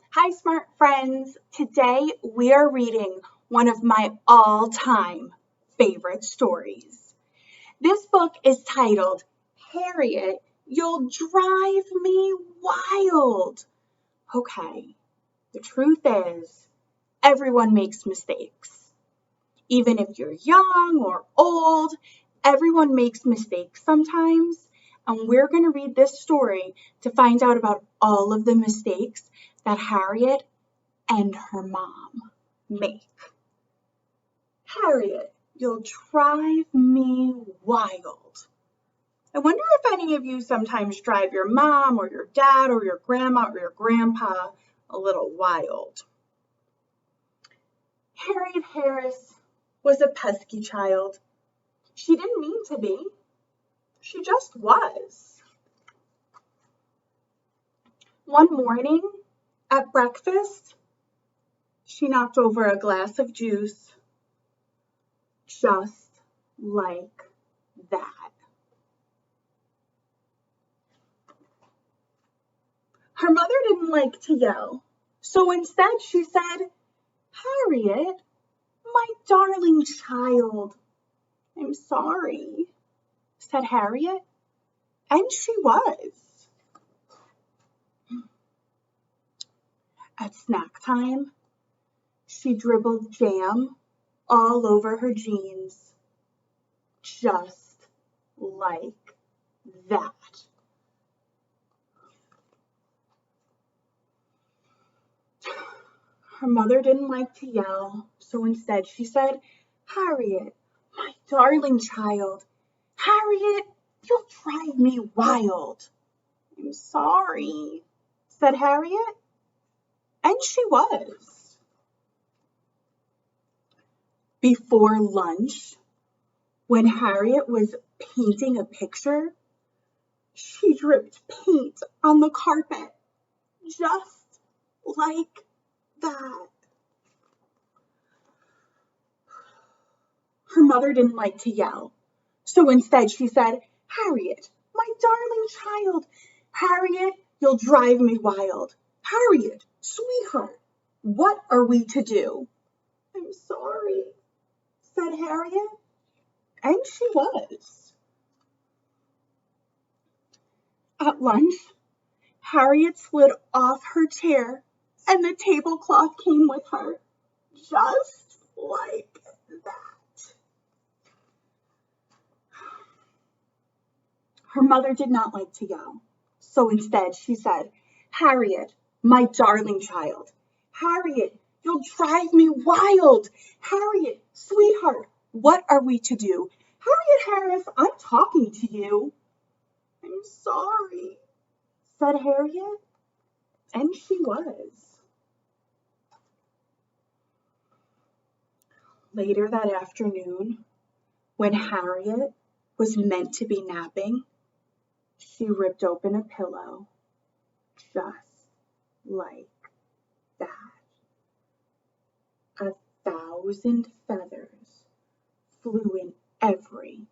Hi, smart friends. Today we are reading one of my all-time favorite stories. This book is titled Harriet, You'll Drive Me Wild. Okay, the truth is, everyone makes mistakes. Even if you're young or old, everyone makes mistakes sometimes. And we're going to read this story to find out about all of the mistakes that Harriet and her mom make. Harriet, you'll drive me wild. I wonder if any of you sometimes drive your mom or your dad or your grandma or your grandpa a little wild. Harriet Harris was a pesky child. She didn't mean to be. She just was. One morning at breakfast, she knocked over a glass of juice just like that. Her mother didn't like to yell, so instead she said, "Harriet, my darling child." "I'm sorry," said Harriet, and she was. At snack time, she dribbled jam all over her jeans, just like that. Her mother didn't like to yell, so instead she said, "Harriet, my darling child. Harriet, you'll drive me wild." "I'm sorry," said Harriet, and she was. Before lunch, when Harriet was painting a picture, she dripped paint on the carpet, just like that. Her mother didn't like to yell, so instead she said, "Harriet, my darling child. Harriet, you'll drive me wild. Harriet, sweetheart, what are we to do?" "I'm sorry," said Harriet, and she was. At lunch, Harriet slid off her chair and the tablecloth came with her, just like that. Her mother did not like to yell, so instead she said, "Harriet, my darling child. Harriet, you'll drive me wild. Harriet, sweetheart, what are we to do?" "Harriet Harris, I'm talking to you." "I'm sorry," said Harriet, and she was. Later that afternoon, when Harriet was meant to be napping, she ripped open a pillow, just like that. 1,000 feathers flew in every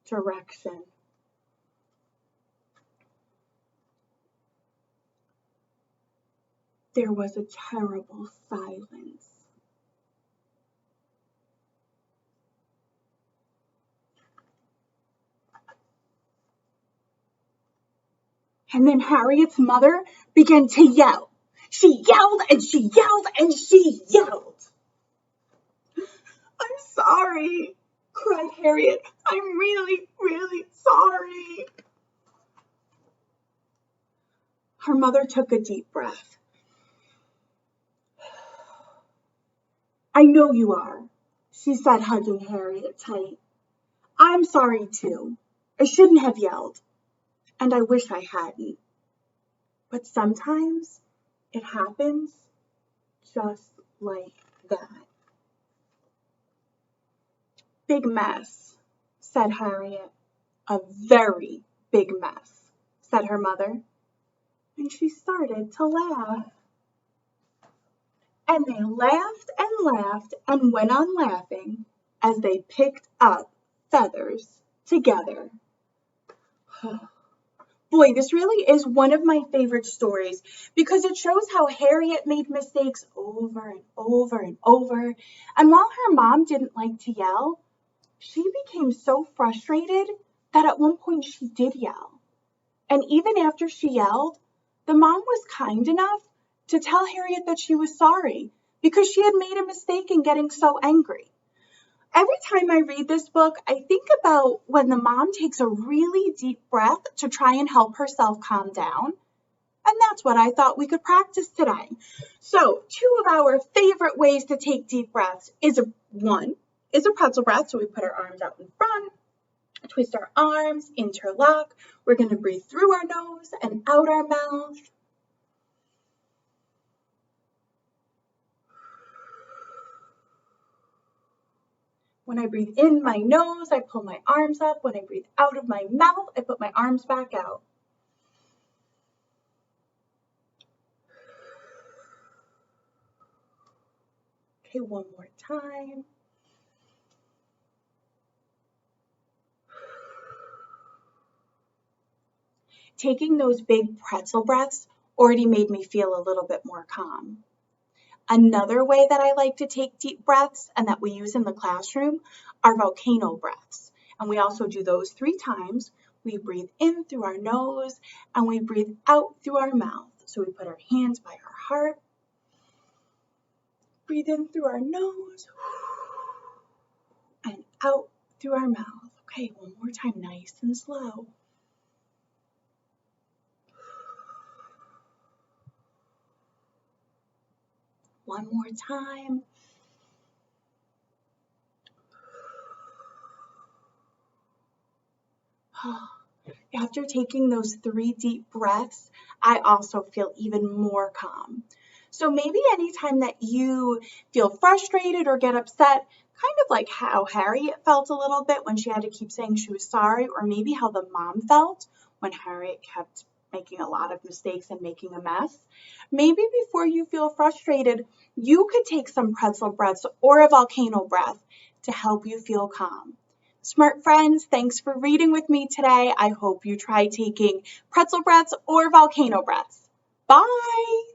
direction. There was a terrible silence. And then Harriet's mother began to yell. She yelled and she yelled and she yelled. "I'm sorry," cried Harriet. "I'm really, really sorry." Her mother took a deep breath. "I know you are," she said, hugging Harriet tight. "I'm sorry too. I shouldn't have yelled, and I wish I hadn't. But sometimes it happens just like that." "Big mess," said Harriet. "A very big mess," said her mother, and she started to laugh. And they laughed and went on laughing as they picked up feathers together. Boy, this really is one of my favorite stories because it shows how Harriet made mistakes over and over and over. And while her mom didn't like to yell, she became so frustrated that at one point she did yell. And even after she yelled, the mom was kind enough to tell Harriet that she was sorry because she had made a mistake in getting so angry. Every time I read this book, I think about when the mom takes a really deep breath to try and help herself calm down. And that's what I thought we could practice today. So, two of our favorite ways to take deep breaths is one is a pretzel breath. So we put our arms out in front, twist our arms, interlock. We're going to breathe through our nose and out our mouth. When I breathe in my nose, I pull my arms up. When I breathe out of my mouth, I put my arms back out. Okay, one more time. Taking those big pretzel breaths already made me feel a little bit more calm. Another way that I like to take deep breaths and that we use in the classroom are volcano breaths. And we also do those 3 times. We breathe in through our nose and we breathe out through our mouth. So we put our hands by our heart, breathe in through our nose and out through our mouth. Okay, one more time, nice and slow. One more time. After taking those 3 deep breaths, I also feel even more calm. So maybe anytime that you feel frustrated or get upset, kind of like how Harriet felt a little bit when she had to keep saying she was sorry, or maybe how the mom felt when Harriet kept making a lot of mistakes and making a mess. Maybe before you feel frustrated, you could take some pretzel breaths or a volcano breath to help you feel calm. Smart friends, thanks for reading with me today. I hope you try taking pretzel breaths or volcano breaths. Bye!